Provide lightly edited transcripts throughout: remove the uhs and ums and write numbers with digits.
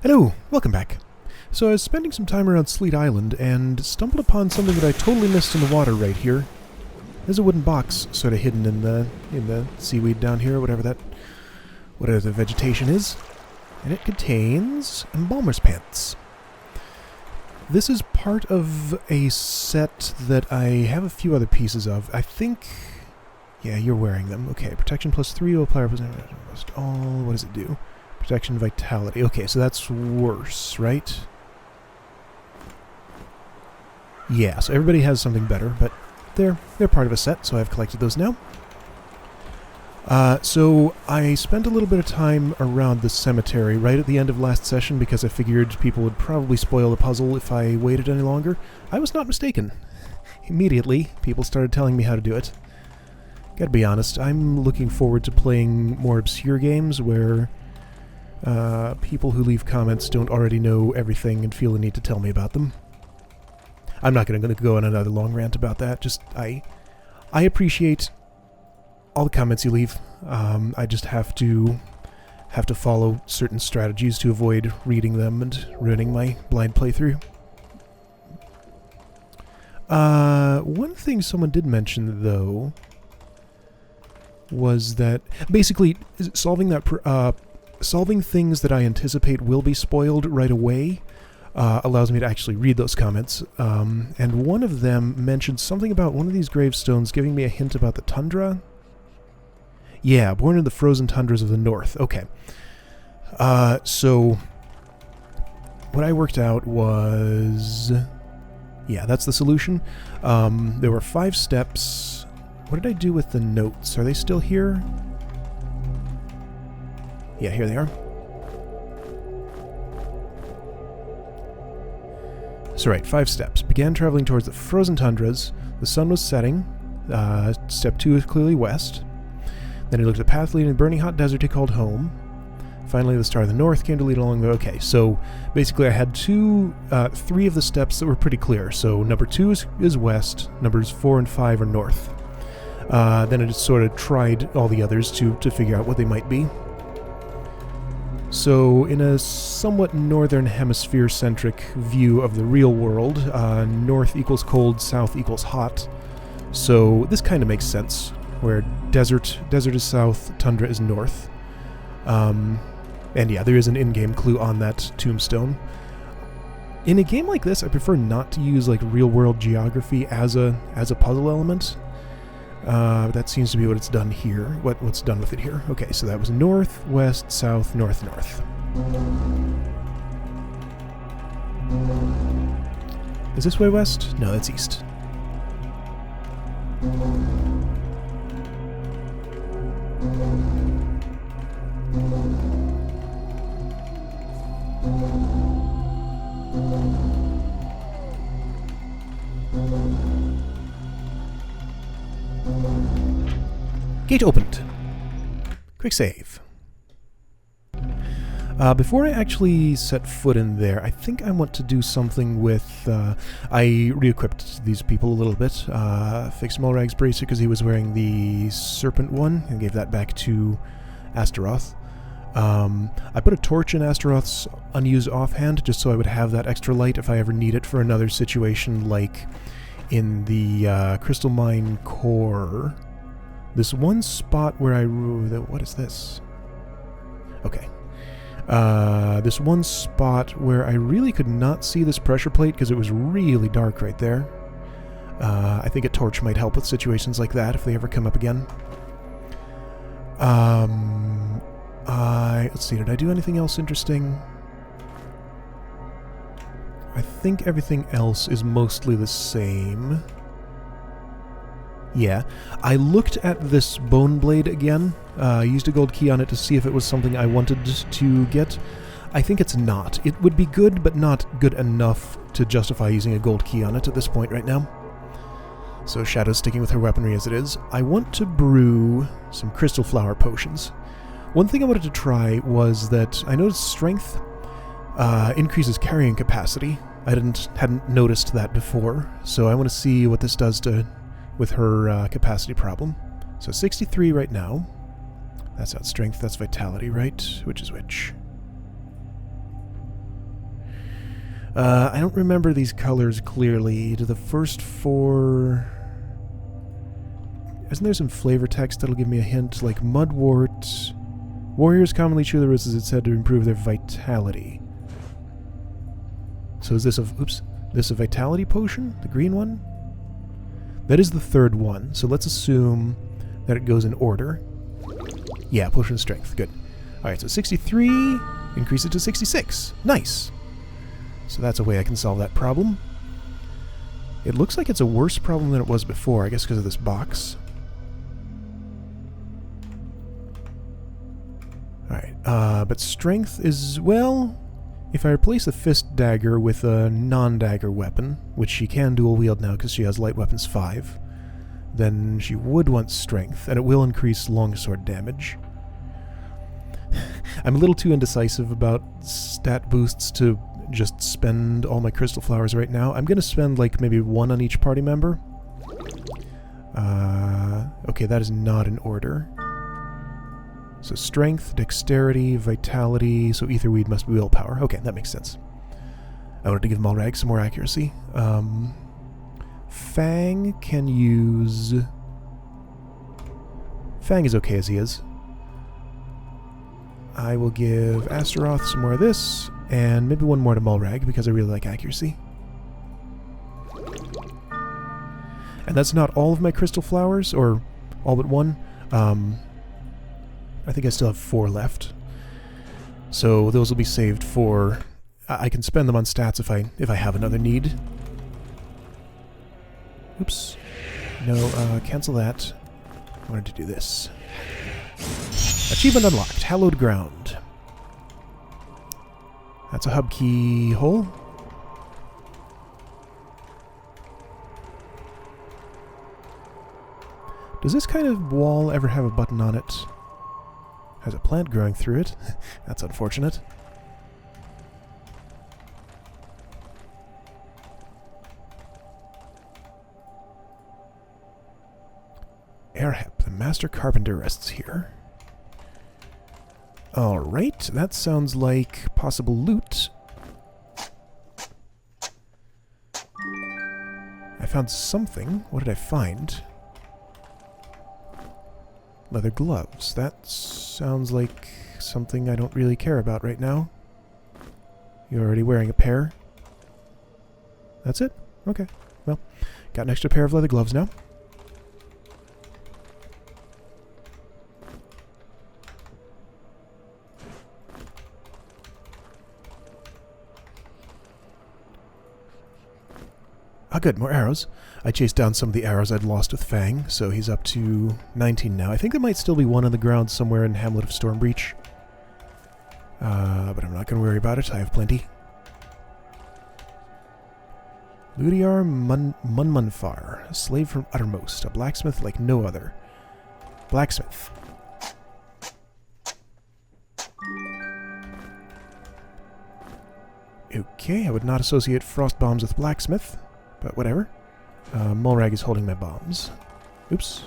Hello, welcome back. So I was spending some time around Sleet Island and stumbled upon something that I totally missed in the water right here. There's a wooden box sort of hidden in the seaweed down here, whatever the vegetation is. And it contains embalmer's pants. This is part of a set that I have a few other pieces of. I think... Yeah, you're wearing them. Okay, protection +3 will apply all. What does it do? Protection, vitality. Okay, so that's worse, right? Yeah, so everybody has something better, but they're part of a set, so I've collected those now. So I spent a little bit of time around the cemetery right at the end of last session because I figured people would probably spoil the puzzle if I waited any longer. I was not mistaken. Immediately, people started telling me how to do it. Gotta be honest, I'm looking forward to playing more obscure games where people who leave comments don't already know everything and feel the need to tell me about them. I'm not going to go on another long rant about that. Just, I appreciate all the comments you leave. I just have to follow certain strategies to avoid reading them and ruining my blind playthrough. One thing someone did mention, though, was that basically solving things that I anticipate will be spoiled right away allows me to actually read those comments. And one of them mentioned something about one of these gravestones giving me a hint about the tundra. Yeah, born in the frozen tundras of the north. Okay. So what I worked out was... Yeah, that's the solution. There were 5 steps. What did I do with the notes? Are they still here? Yeah, here they are. So right, 5 steps. Began traveling towards the frozen tundras. The sun was setting. Step 2 is clearly west. Then he looked at the path leading to the burning hot desert he called home. Finally, the star of the north came to lead along the... Okay, so basically I had 3 of the steps that were pretty clear. So number 2 is west. Numbers 4 and 5 are north. Then I just sort of tried all the others to figure out what they might be. So, in a somewhat northern hemisphere-centric view of the real world, north equals cold, south equals hot. So, this kind of makes sense, where desert is south, tundra is north. And yeah, there is an in-game clue on that tombstone. In a game like this, I prefer not to use like real-world geography as a puzzle element. That seems to be what it's done here. What's done with it here. Okay, so that was north, west, south, north, north. Is this way west? No, that's east. Gate opened. Quick save. Before I actually set foot in there, I think I want to do something with... I re-equipped these people a little bit. Fixed Mulrag's bracer because he was wearing the serpent one, and gave that back to Astaroth. I put a torch in Astaroth's unused offhand, just so I would have that extra light if I ever need it for another situation, like in the Crystal Mine core. This one spot where what is this? Okay. This one spot where I really could not see this pressure plate because it was really dark right there. I think a torch might help with situations like that if they ever come up again. Let's see, did I do anything else interesting? I think everything else is mostly the same. Yeah, I looked at this bone blade again, used a gold key on it to see if it was something I wanted to get. I think it's not. It would be good, but not good enough to justify using a gold key on it at this point right now. So Shadow's sticking with her weaponry as it is. I want to brew some crystal flower potions. One thing I wanted to try was that I noticed strength increases carrying capacity. I hadn't noticed that before, so I want to see what this does with her capacity problem. So 63 right now. That's not strength, that's vitality, right? Which is which? I don't remember these colors clearly. Do the first 4... Isn't there some flavor text that'll give me a hint? Like mudwort. Warriors commonly chew the roots, as it's said, to improve their vitality. So is this a... Oops. This a vitality potion? The green one? That is the third one. So let's assume that it goes in order. Yeah, potion of strength. Good. Alright, so 63. Increase it to 66. Nice. So that's a way I can solve that problem. It looks like it's a worse problem than it was before, I guess because of this box. Alright, but strength is, well, if I replace the fist dagger with a non-dagger weapon, which she can dual wield now because she has light weapons 5, then she would want strength, and it will increase longsword damage. I'm a little too indecisive about stat boosts to just spend all my crystal flowers right now. I'm going to spend like maybe 1 on each party member. Okay, that is not in order. So strength, dexterity, vitality, so etherweed must be willpower. Okay, that makes sense. I wanted to give Malrag some more accuracy. Fang can use... Fang is okay as he is. I will give Astaroth some more of this, and maybe 1 more to Mulrag, because I really like accuracy. And that's not all of my crystal flowers, or all but 1. I think I still have 4 left. So those will be saved for... I can spend them on stats if I have another need. Oops. No, cancel that. I wanted to do this. Achievement unlocked. Hallowed Ground. That's a hub key hole. Does this kind of wall ever have a button on it? Has a plant growing through it. That's unfortunate. Erhep, the master carpenter, rests here. Alright, that sounds like possible loot. I found something. What did I find? Leather gloves. That sounds like something I don't really care about right now. You're already wearing a pair. That's it? Okay. Well, got an extra pair of leather gloves now. Ah, good, more arrows. I chased down some of the arrows I'd lost with Fang, so he's up to 19 now. I think there might still be 1 on the ground somewhere in Hamlet of Stormbreach. But I'm not going to worry about it. I have plenty. Ludiar Munmunfar, a slave from Uttermost, a blacksmith like no other. Blacksmith. Okay, I would not associate frost bombs with blacksmith. But whatever. Mulrag is holding my bombs. Oops.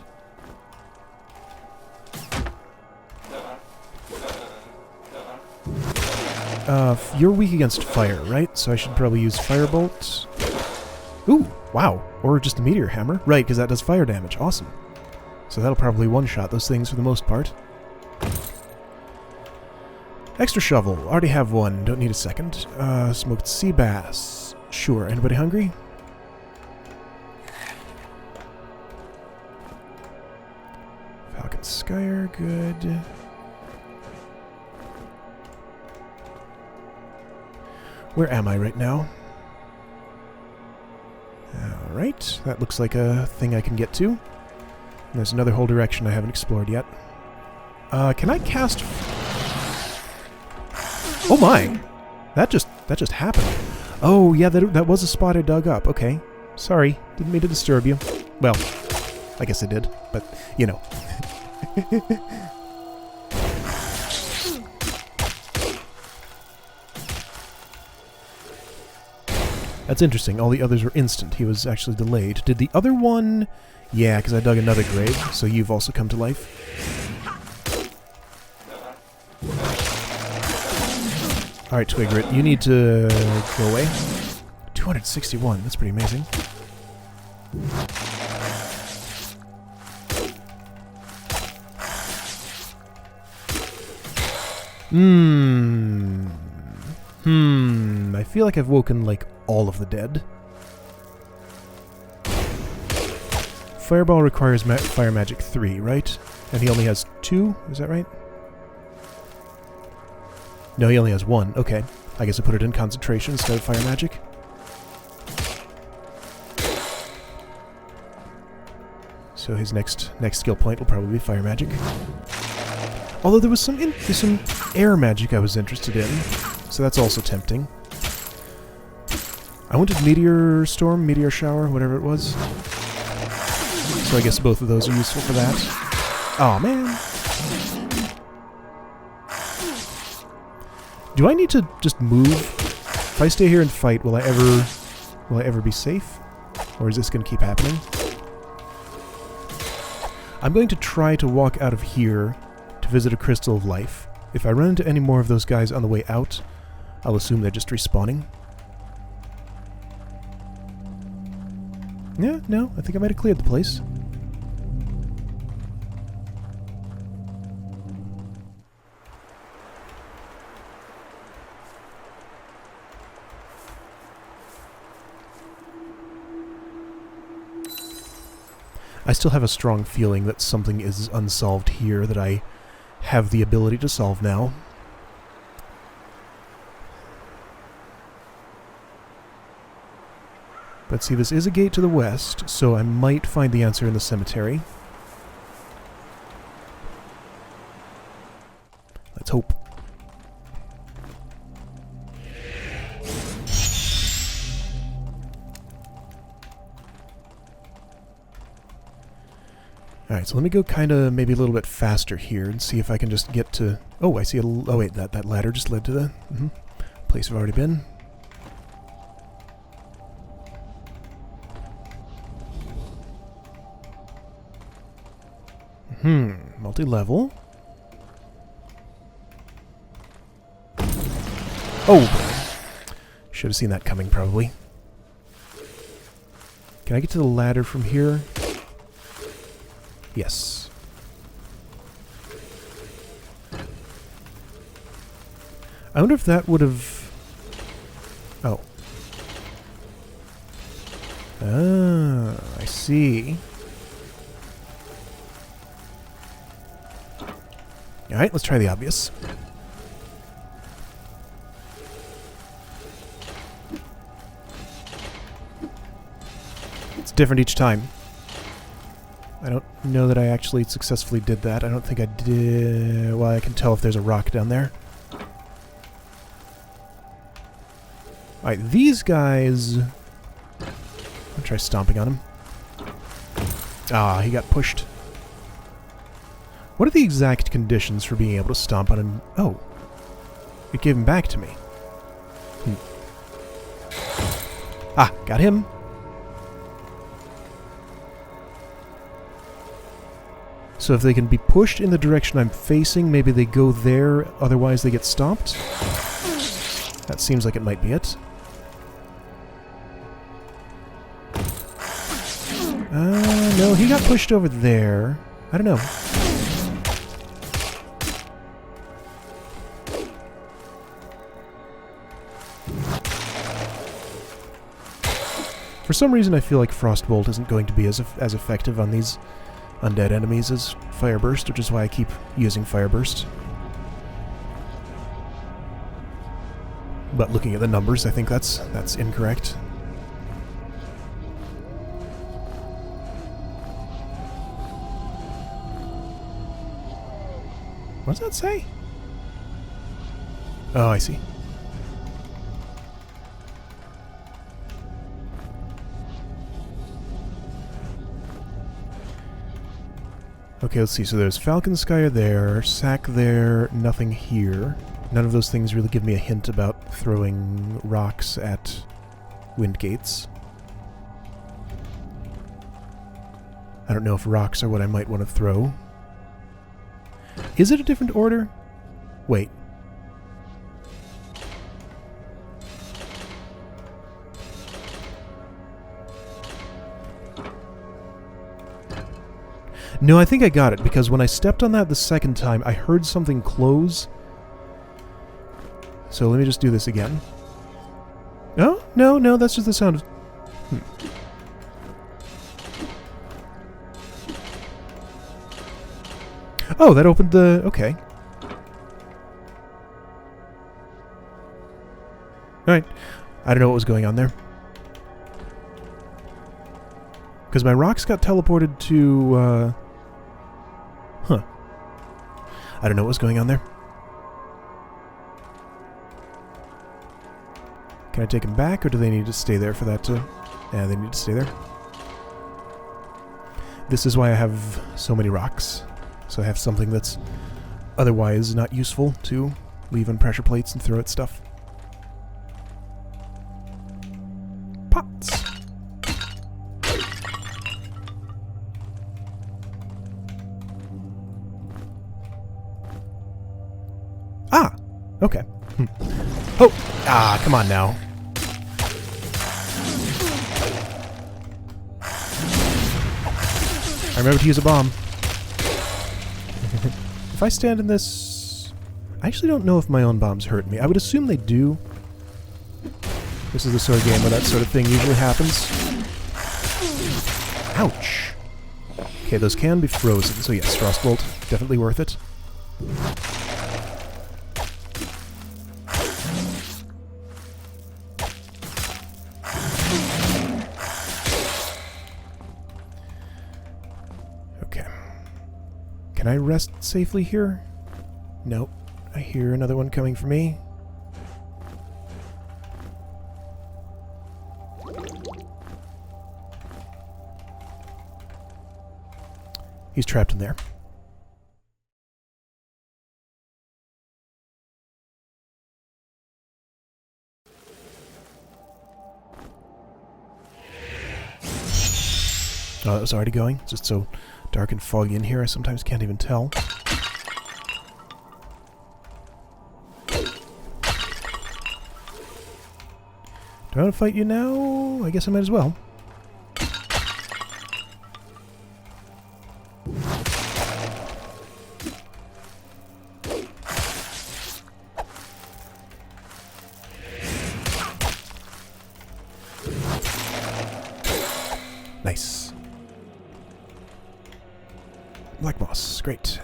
You're weak against fire, right? So I should probably use Firebolt. Ooh, wow. Or just a Meteor Hammer. Right, because that does fire damage. Awesome. So that'll probably one-shot those things for the most part. Extra shovel. Already have 1. Don't need a second. Smoked sea bass. Sure. Anybody hungry? Falcon Skyer, good. Where am I right now? Alright, that looks like a thing I can get to. And there's another whole direction I haven't explored yet. Can I cast... Oh my! That just happened. Oh yeah, that was a spot I dug up. Okay. Sorry, didn't mean to disturb you. Well, I guess I did, but, you know. That's interesting. All the others were instant. He was actually delayed. Did the other one... Yeah, because I dug another grave, so you've also come to life. Alright, Twigrit, you need to go away. 261, that's pretty amazing. I feel like I've woken, like, all of the dead. Fireball requires Fire Magic 3, right? And he only has 2, is that right? No, he only has 1. Okay. I guess I put it in concentration instead of Fire Magic. So his next skill point will probably be Fire Magic. Although there's some air magic I was interested in, so that's also tempting. I wanted Meteor Storm, Meteor Shower, whatever it was. So I guess both of those are useful for that. Aw, man. Do I need to just move? If I stay here and fight, will I ever be safe? Or is this going to keep happening? I'm going to try to walk out of here to visit a Crystal of Life. If I run into any more of those guys on the way out, I'll assume they're just respawning. Yeah, no, I think I might have cleared the place. I still have a strong feeling that something is unsolved here that I have the ability to solve now. But see, this is a gate to the west, so I might find the answer in the cemetery. Let's hope. Alright, so let me go kind of maybe a little bit faster here and see if I can just get to... Oh, I see a... Oh, wait, that ladder just led to the place I've already been. Multi-level. Oh! Should have seen that coming, probably. Can I get to the ladder from here? Yes. I wonder if that would have... Oh. Ah, I see. Alright, let's try the obvious. It's different each time. I don't know that I actually successfully did that. I don't think I did... Well, I can tell if there's a rock down there. Alright, these guys... I'll try stomping on him. Ah, he got pushed. What are the exact conditions for being able to stomp on him? Oh. It gave him back to me. Ah, got him. So if they can be pushed in the direction I'm facing, maybe they go there, otherwise they get stomped? That seems like it might be it. No, he got pushed over there. I don't know. For some reason I feel like Frostbolt isn't going to be as effective on these undead enemies as Fire Burst, which is why I keep using Fire Burst. But looking at the numbers, I think that's incorrect. What does that say? Oh, I see. Okay, let's see. So there's Falconskyer there, Sack there, nothing here. None of those things really give me a hint about throwing rocks at wind gates. I don't know if rocks are what I might want to throw. Is it a different order? Wait. No, I think I got it, because when I stepped on that the second time, I heard something close. So let me just do this again. No, no, no, that's just the sound of... Oh, that opened the... Okay. Alright. I don't know what was going on there. Because my rocks got teleported to, Huh. I don't know what was going on there. Can I take them back, or do they need to stay there for that to... Yeah, they need to stay there. This is why I have so many rocks. So I have something that's otherwise not useful to leave on pressure plates and throw at stuff. Pots. Ah! Okay. Oh! Ah, come on now. I remember to use a bomb. If I stand in this... I actually don't know if my own bombs hurt me. I would assume they do. This is the sort of game where that sort of thing usually happens. Ouch! Okay, those can be frozen, so yes, Frostbolt, definitely worth it. Can I rest safely here? Nope. I hear another one coming for me. He's trapped in there. Oh, that was already going? It's just so dark and foggy in here, I sometimes can't even tell. Do I want to fight you now? I guess I might as well. Nice. Black moss, great.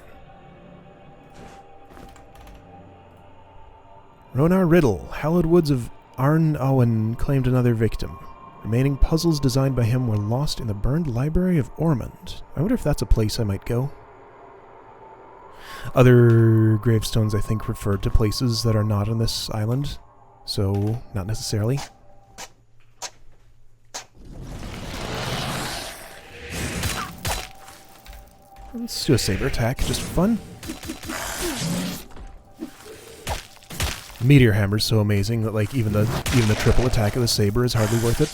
Ronar Riddle, hallowed woods of Arn Owen claimed another victim. Remaining puzzles designed by him were lost in the burned library of Ormond. I wonder if that's a place I might go. Other gravestones, I think, referred to places that are not on this island, so not necessarily. Let's do a saber attack, just for fun. Meteor Hammer's so amazing that like even the triple attack of the saber is hardly worth it.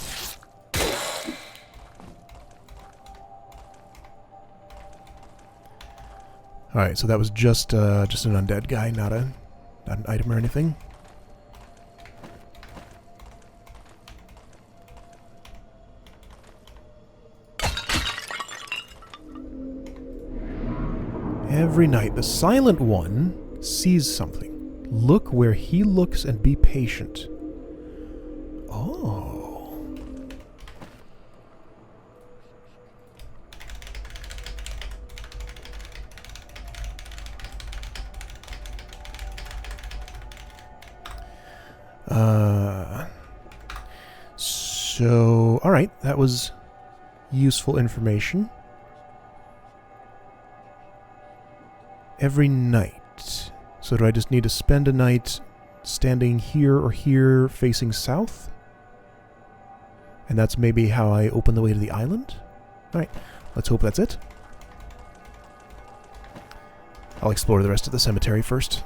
All right, so that was just an undead guy, not an item or anything. Every night, the Silent One sees something. Look where he looks and be patient. Oh. So, alright, that was useful information. Every night. So do I just need to spend a night standing here or here facing south? And that's maybe how I open the way to the island? Alright, let's hope that's it. I'll explore the rest of the cemetery first.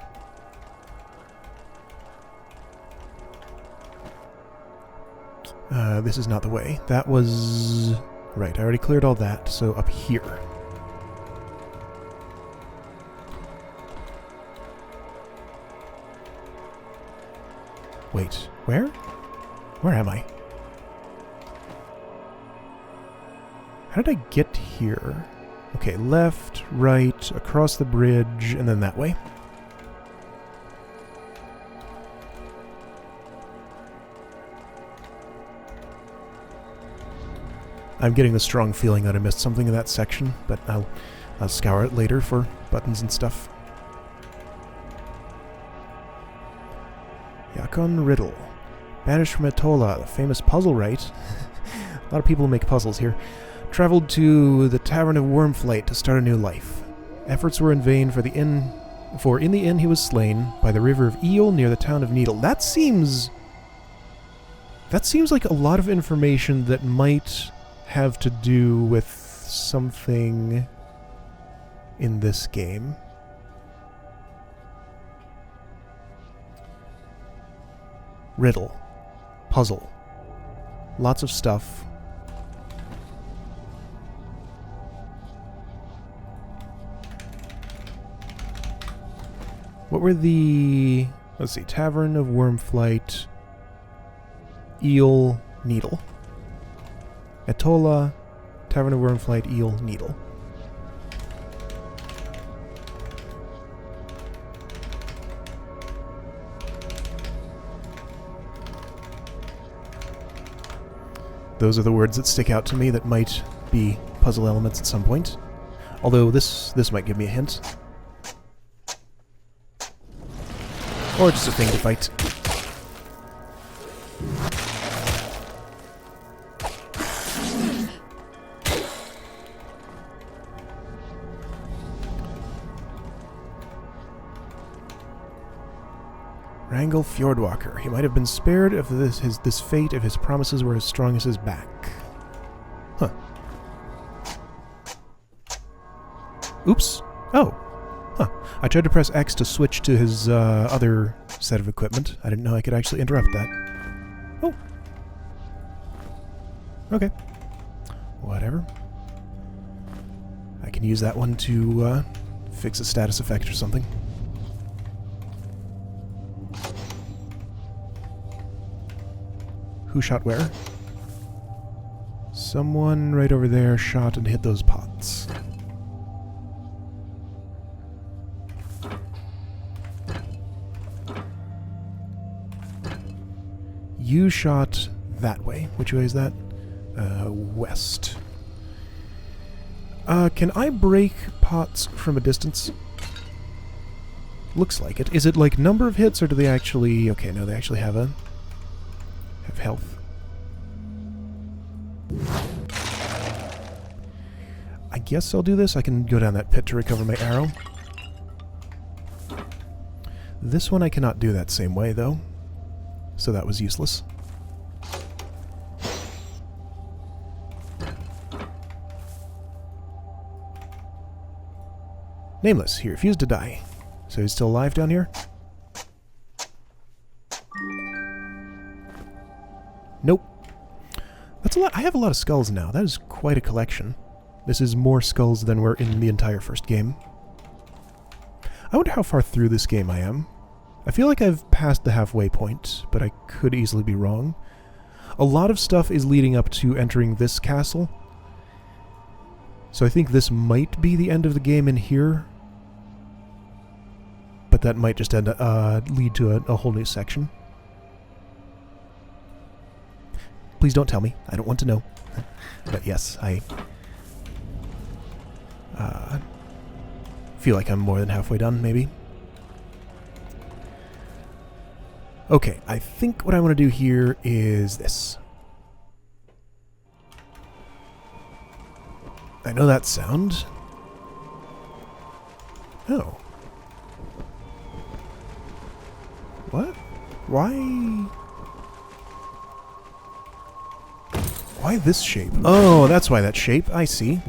This is not the way. That was... Right, I already cleared all that, so up here. Wait, where? Where am I? How did I get here? Okay, left, right, across the bridge, and then that way. I'm getting the strong feeling that I missed something in that section, but I'll scour it later for buttons and stuff. Yakon Riddle. Banished from Atola, the famous puzzle, right? A lot of people make puzzles here. Traveled to the Tavern of Wormflight to start a new life. Efforts were in vain for in the inn he was slain by the river of Eel near the town of Needle. That seems like a lot of information that might have to do with something in this game. Riddle. Puzzle. Lots of stuff. What were the... let's see. Tavern of Wormflight. Eel. Needle. Atola. Tavern of Wormflight. Eel. Needle. Those are the words that stick out to me that might be puzzle elements at some point. Although this might give me a hint. Or just a thing to fight. Wrangle Fjordwalker. He might have been spared of this fate if his promises were as strong as his back. Huh. Oops. Oh. Huh. I tried to press X to switch to his other set of equipment. I didn't know I could actually interrupt that. Oh. Okay. Whatever. I can use that one to fix a status effect or something. Who shot where? Someone right over there shot and hit those pots. You shot that way. Which way is that? West. Can I break pots from a distance? Looks like it. Is it like number of hits, or do they actually... okay, no, they actually have health. I guess I'll do this. I can go down that pit to recover my arrow. This one I cannot do that same way, though. So that was useless. Nameless. He refused to die. So he's still alive down here? Nope. That's a lot. I have a lot of skulls now. That is quite a collection. This is more skulls than were in the entire first game. I wonder how far through this game I am. I feel like I've passed the halfway point, but I could easily be wrong. A lot of stuff is leading up to entering this castle. So I think this might be the end of the game in here. But that might just lead to a whole new section. Please don't tell me. I don't want to know. But yes, I feel like I'm more than halfway done, maybe. Okay, I think what I want to do here is this. I know that sound. Oh. What? Why this shape? Oh, that's why that shape. I see.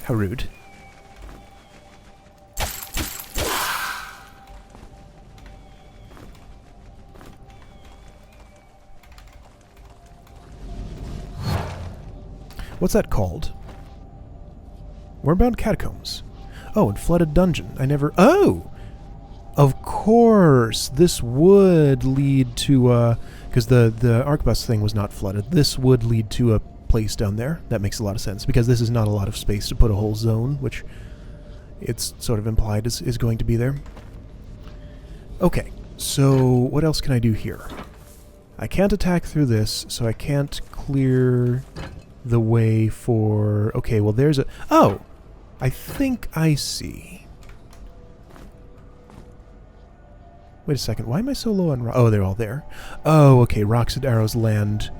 How rude. What's that called? Wormbound Catacombs. Oh, and Flooded Dungeon. I never... oh! Of course! This would lead to, because the arquebus thing was not flooded. This would lead to a place down there. That makes a lot of sense, because this is not a lot of space to put a whole zone, which it's sort of implied is going to be there. Okay, so what else can I do here? I can't attack through this, so I can't clear the way for... Okay, well there's a... Oh! I think I see. Wait a second, why am I so low on... Oh, they're all there. Oh, okay, rocks and arrows land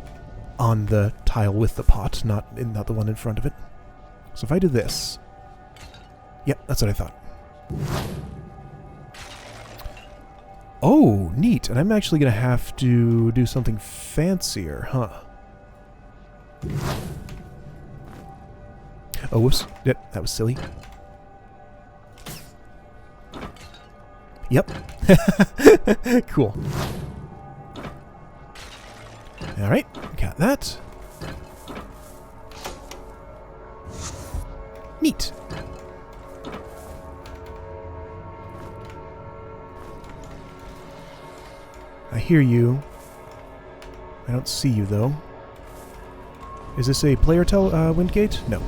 on the tile with the pot, not the one in front of it. So if I do this... Yep, that's what I thought. Oh, neat. And I'm actually going to have to do something fancier, huh? Oh, whoops. Yep, that was silly. Yep. Cool. Alright, got that. Neat. I hear you. I don't see you, though. Is this a player wind gate? No.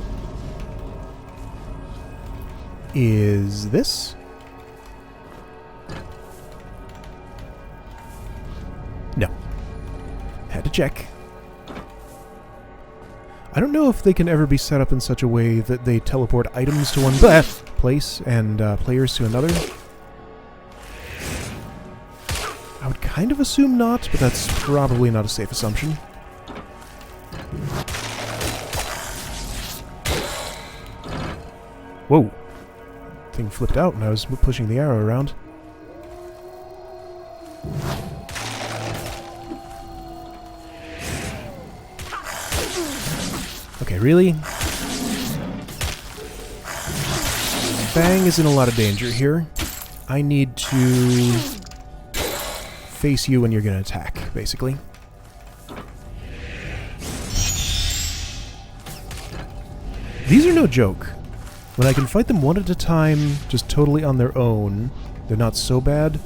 Is this? No. Had to check. I don't know if they can ever be set up in such a way that they teleport items to one place and players to another. I would kind of assume not, but that's probably not a safe assumption. Whoa. Thing flipped out and I was pushing the arrow around. Okay, really? Fang is in a lot of danger here. I need to face you when you're going to attack, basically. These are no joke. When I can fight them one at a time, just totally on their own, they're not so bad.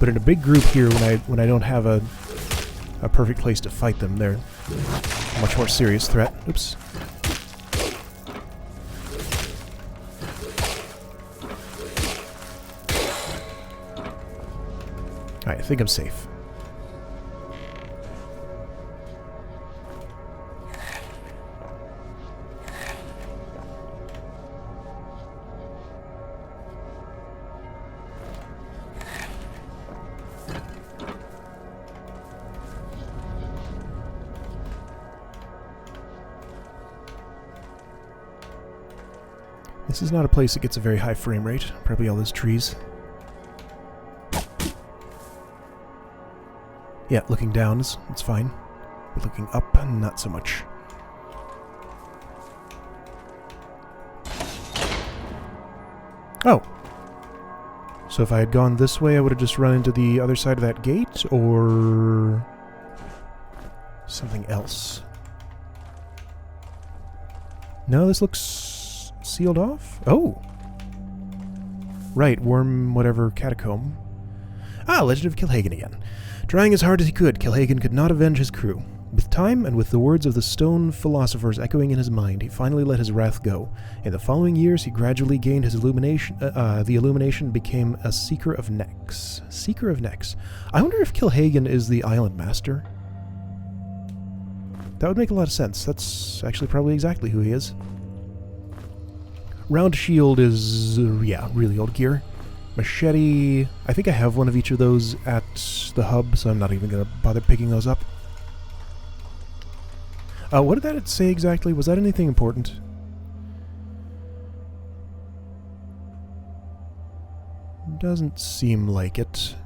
But in a big group here, when I don't have a perfect place to fight them, they're a much more serious threat. Oops. Alright, I think I'm safe. This is not a place that gets a very high frame rate. Probably all those trees. Yeah, looking down is it's fine. But looking up, not so much. Oh. So if I had gone this way, I would have just run into the other side of that gate, or something else. No, this looks sealed off? Oh! Right, worm whatever catacomb. Ah, Legend of Kilhagen again. Trying as hard as he could, Kilhagen could not avenge his crew. With time, and with the words of the stone philosophers echoing in his mind, he finally let his wrath go. In the following years, he gradually gained his illumination. The illumination became a Seeker of Necks. Seeker of Necks. I wonder if Kilhagen is the Island Master. That would make a lot of sense. That's actually probably exactly who he is. Round shield is, yeah, really old gear. Machete, I think I have one of each of those at the hub, so I'm not even going to bother picking those up. What did that say exactly? Was that anything important? Doesn't seem like it.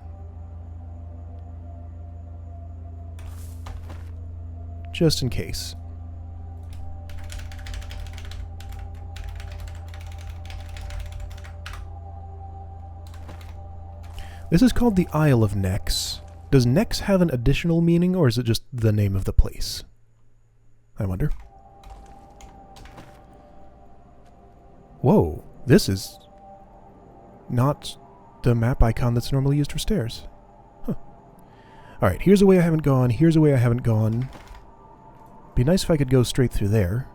Just in case. This is called the Isle of Necks. Does Necks have an additional meaning, or is it just the name of the place? I wonder. Whoa, this is not the map icon that's normally used for stairs. Huh. Alright, here's a way I haven't gone, here's a way I haven't gone. Be nice if I could go straight through there.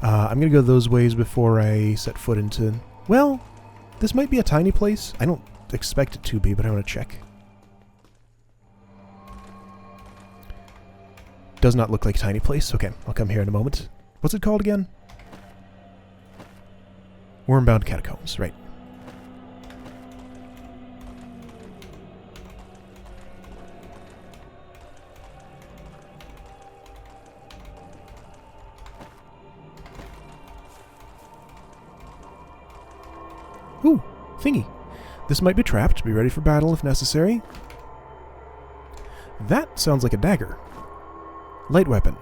I'm going to go those ways before I set foot into... Well, this might be a tiny place. I don't expect it to be, but I want to check. Does not look like a tiny place. Okay, I'll come here in a moment. What's it called again? Wormbound Catacombs, right. Ooh, thingy. This might be trapped. Be ready for battle if necessary. That sounds like a dagger. Light weapon.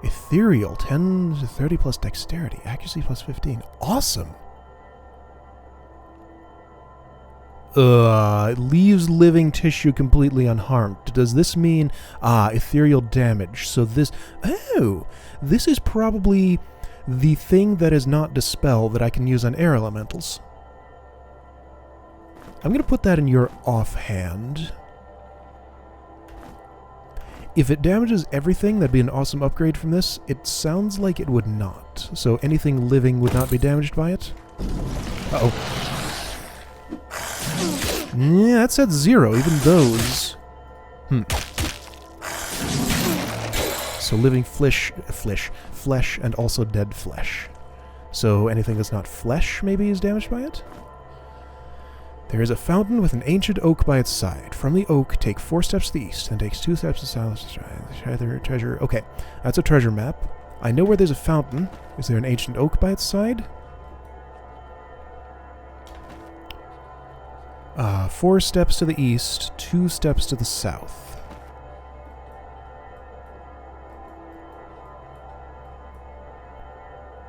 Ethereal, 10 to 30 plus dexterity. Accuracy plus 15. Awesome! It leaves living tissue completely unharmed. Does this mean... ethereal damage. So this... Oh! This is probably the thing that is not dispel that I can use on air elementals. I'm going to put that in your offhand. If it damages everything, that'd be an awesome upgrade from this. It sounds like it would not. So anything living would not be damaged by it. Uh-oh. Yeah, that said 0, even those. So living flesh, and also dead flesh. So anything that's not flesh maybe is damaged by it? There is a fountain with an ancient oak by its side. From the oak, take 4 steps to the east, and takes 2 steps to the south. Treasure. Okay, that's a treasure map. I know where there's a fountain. Is there an ancient oak by its side? 4 steps to the east, 2 steps to the south.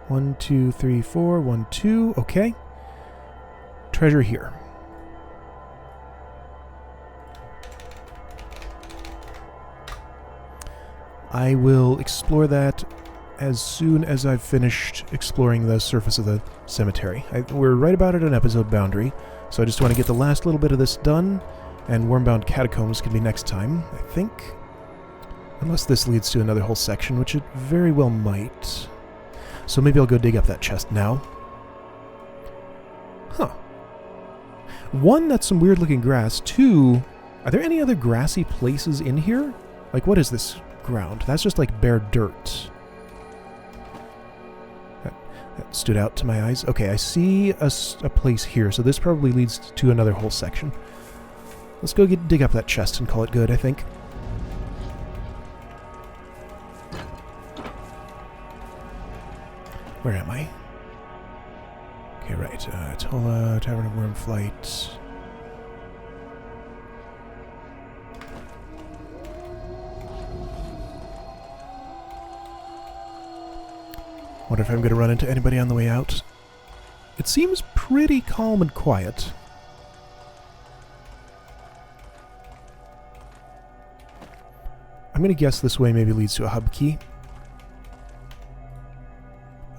One, 2, 3, 4. 1, 2. Okay. Treasure here. I will explore that as soon as I've finished exploring the surface of the cemetery. We're right about at an episode boundary, so I just want to get the last little bit of this done, and Wormbound Catacombs can be next time, I think. Unless this leads to another whole section, which it very well might. So maybe I'll go dig up that chest now. Huh. 1, that's some weird-looking grass. 2, are there any other grassy places in here? Like, what is this ground? That's just like bare dirt. That stood out to my eyes. Okay, I see a place here, so this probably leads to another whole section. Let's go dig up that chest and call it good, I think. Where am I? Okay, right. Tola, Tavern of Wormflight. Wonder if I'm going to run into anybody on the way out. It seems pretty calm and quiet. I'm going to guess this way maybe leads to a hub key.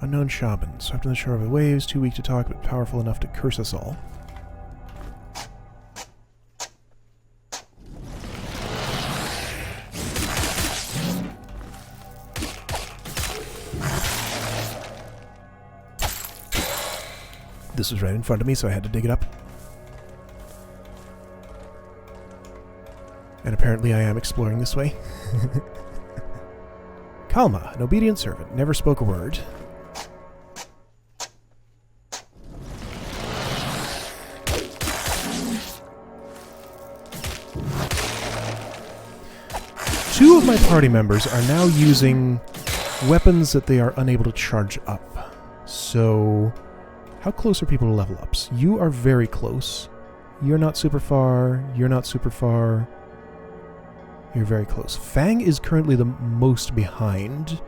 Unknown shaman, swept on the shore of the waves, too weak to talk but powerful enough to curse us all. This was right in front of me, so I had to dig it up. And apparently I am exploring this way. Kalma, an obedient servant, never spoke a word. Two of my party members are now using weapons that they are unable to charge up. So... how close are people to level ups? You are very close. You're not super far. You're not super far. You're very close. Fang is currently the most behind.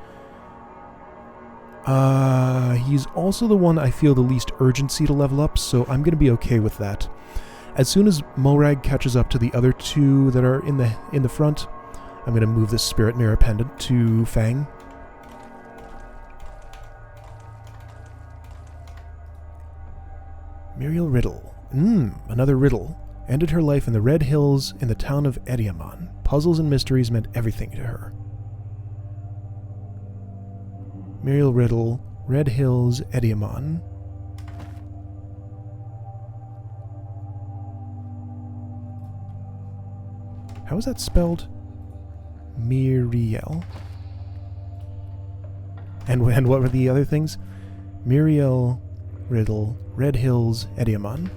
He's also the one I feel the least urgency to level up, so I'm going to be okay with that. As soon as Mulrag catches up to the other two that are in the front, I'm going to move this Spirit Mirror Pendant to Fang. Muriel Riddle. Another riddle. Ended her life in the Red Hills in the town of Ediamon. Puzzles and mysteries meant everything to her. Muriel Riddle, Red Hills, Ediamon. How is that spelled? Muriel. And what were the other things? Muriel Riddle, Red Hills, Ediamon.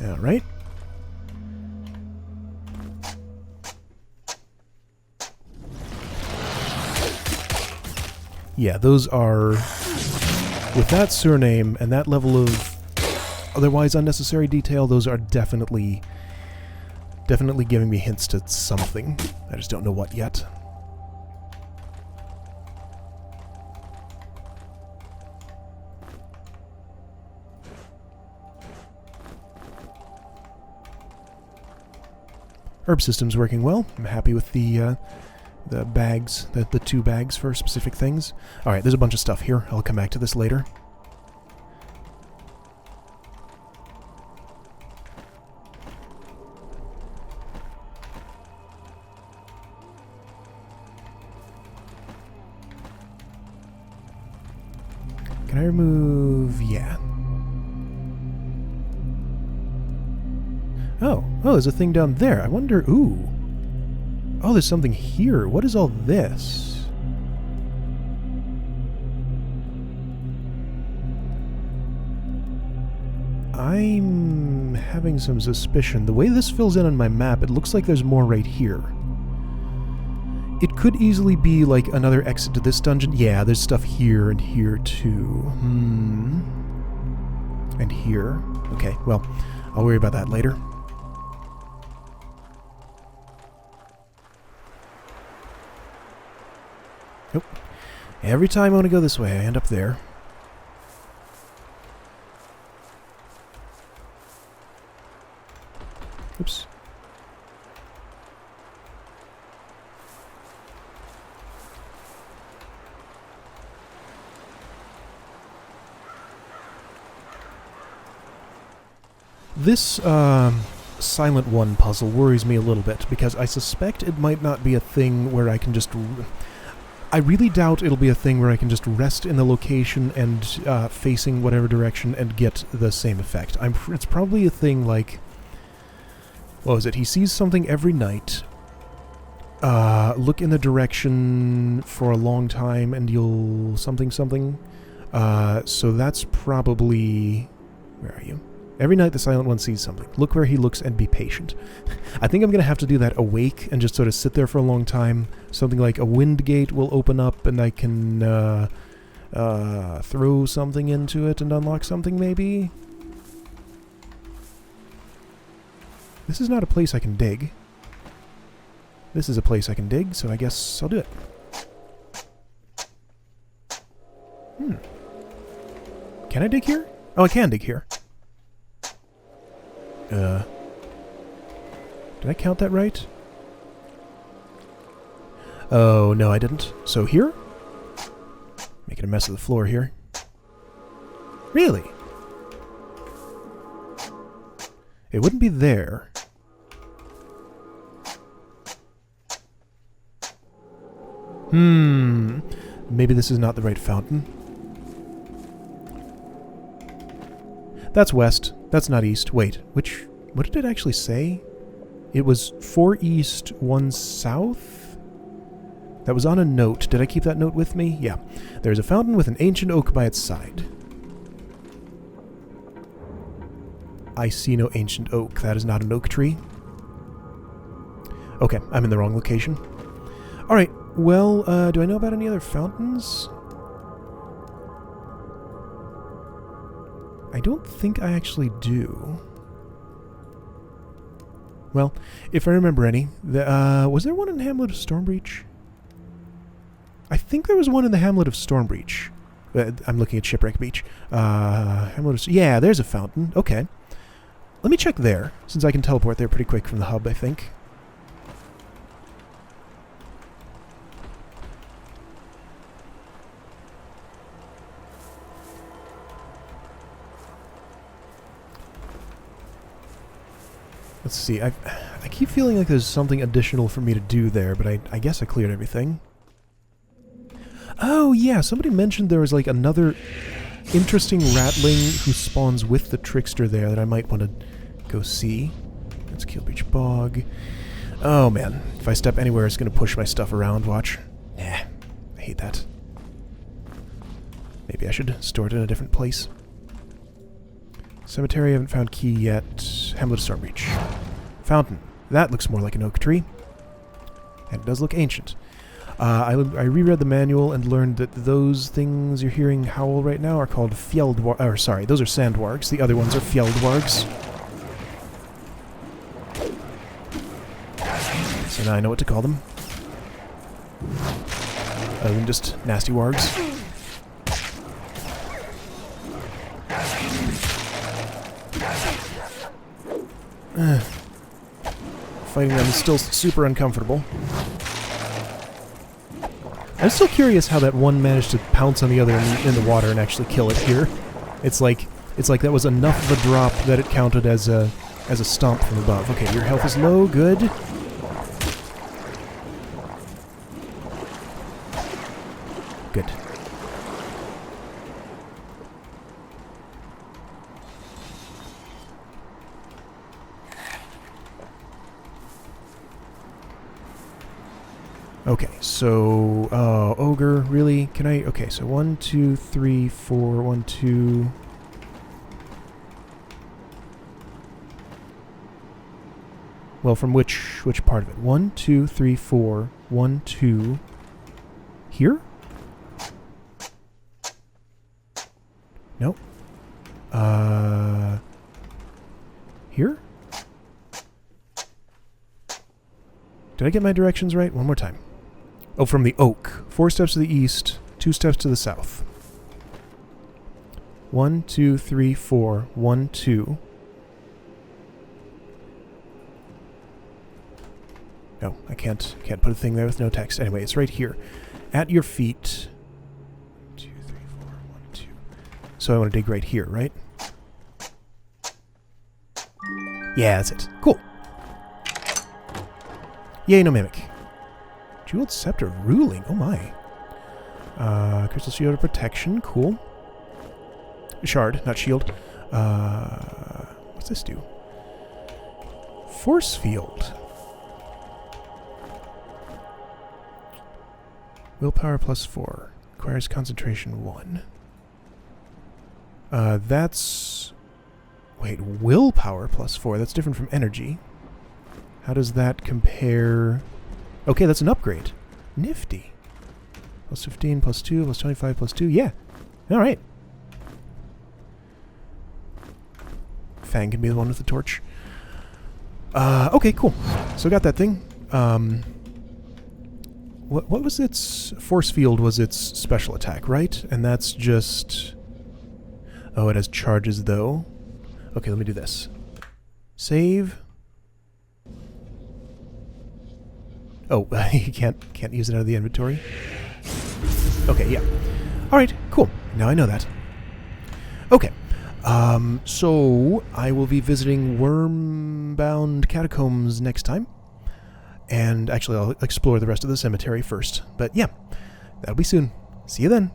All right. Yeah, those are, with that surname and that level of otherwise unnecessary detail, those are definitely giving me hints to something. I just don't know what yet. Herb system's working well. I'm happy with the bags, the 2 bags for specific things. Alright, there's a bunch of stuff here. I'll come back to this later. Can I remove... yeah. Oh, there's a thing down there. I wonder... ooh. Oh, there's something here. What is all this? I'm having some suspicion. The way this fills in on my map, it looks like there's more right here. It could easily be like another exit to this dungeon. Yeah, there's stuff here and here too. And here. Okay, well, I'll worry about that later. Nope. Every time I want to go this way, I end up there. Oops. This, Silent One puzzle worries me a little bit, because I suspect it might not be a thing where I can just... I really doubt it'll be a thing where I can just rest in the location and facing whatever direction and get the same effect. It's probably a thing like... what was it? He sees something every night. Look in the direction for a long time and you'll... something. So that's probably... where are you? Every night the Silent One sees something. Look where he looks and be patient. I think I'm going to have to do that awake and just sort of sit there for a long time. Something like a wind gate will open up and I can throw something into it and unlock something maybe? This is not a place I can dig. This is a place I can dig, so I guess I'll do it. Can I dig here? Oh, I can dig here. Did I count that right? Oh, no, I didn't. So here? Making a mess of the floor here. Really? It wouldn't be there. Maybe this is not the right fountain. That's west. That's not east. Wait, what did it actually say? It was 4 east, 1 south? That was on a note. Did I keep that note with me? Yeah. There's a fountain with an ancient oak by its side. I see no ancient oak. That is not an oak tree. Okay, I'm in the wrong location. Alright, well, do I know about any other fountains? I don't think I actually do. Well, if I remember any, was there one in the Hamlet of Stormbreach? I think there was one in the Hamlet of Stormbreach. I'm looking at Shipwreck Beach. Yeah, there's a fountain. Okay. Let me check there, since I can teleport there pretty quick from the hub, I think. Let's see, I keep feeling like there's something additional for me to do there, but I guess I cleared everything. Oh yeah, somebody mentioned there was like another interesting ratling who spawns with the trickster there that I might want to go see. Let's Keelbreach Bog. Oh man, if I step anywhere it's going to push my stuff around, watch. Nah, I hate that. Maybe I should store it in a different place. Cemetery, I haven't found key yet. Hamlet of Stormreach. Fountain. That looks more like an oak tree. And it does look ancient. I reread the manual and learned that those things you're hearing howl right now are called Fjeldwargs. Or sorry, those are Sandwargs. The other ones are Fjeldwargs. So now I know what to call them. Other than just nasty wargs. Fighting them is still super uncomfortable. I'm still curious how that one managed to pounce on the other in the water and actually kill it here. It's like that was enough of a drop that it counted as a stomp from above. Okay, your health is low, good. Good. Okay, so, ogre, really? Can I, okay, so 1, 2, 3, 4, 1, 2... Well, from which part of it? 1, 2, 3, 4, 1, 2... Here? Nope. Here? Did I get my directions right? One more time. Oh, from the oak. 4 steps to the east, 2 steps to the south. 1, 2, 3, 4, 1, 2. No, I can't put a thing there with no text. Anyway, it's right here. At your feet. 2, 3, 4, 1, 2. So I want to dig right here, right? Yeah, that's it. Cool. Yay, no mimic. Jeweled Scepter of Ruling. Oh my. Crystal Shield of Protection. Cool. Shard, not shield. What's this do? Force Field. Willpower +4. Requires concentration 1. That's... Wait, willpower +4. That's different from energy. How does that compare... Okay, that's an upgrade. Nifty. +15, +2, +25, +2. Yeah. Alright. Fang can be the one with the torch. Okay, cool. So got that thing. What was its... Force Field was its special attack, right? And that's just... Oh, it has charges, though. Okay, let me do this. Save... Oh, you can't use it out of the inventory? Okay, yeah. Alright, cool. Now I know that. Okay. So I will be visiting Wormbound Catacombs next time. And actually I'll explore the rest of the cemetery first. But yeah, that'll be soon. See you then.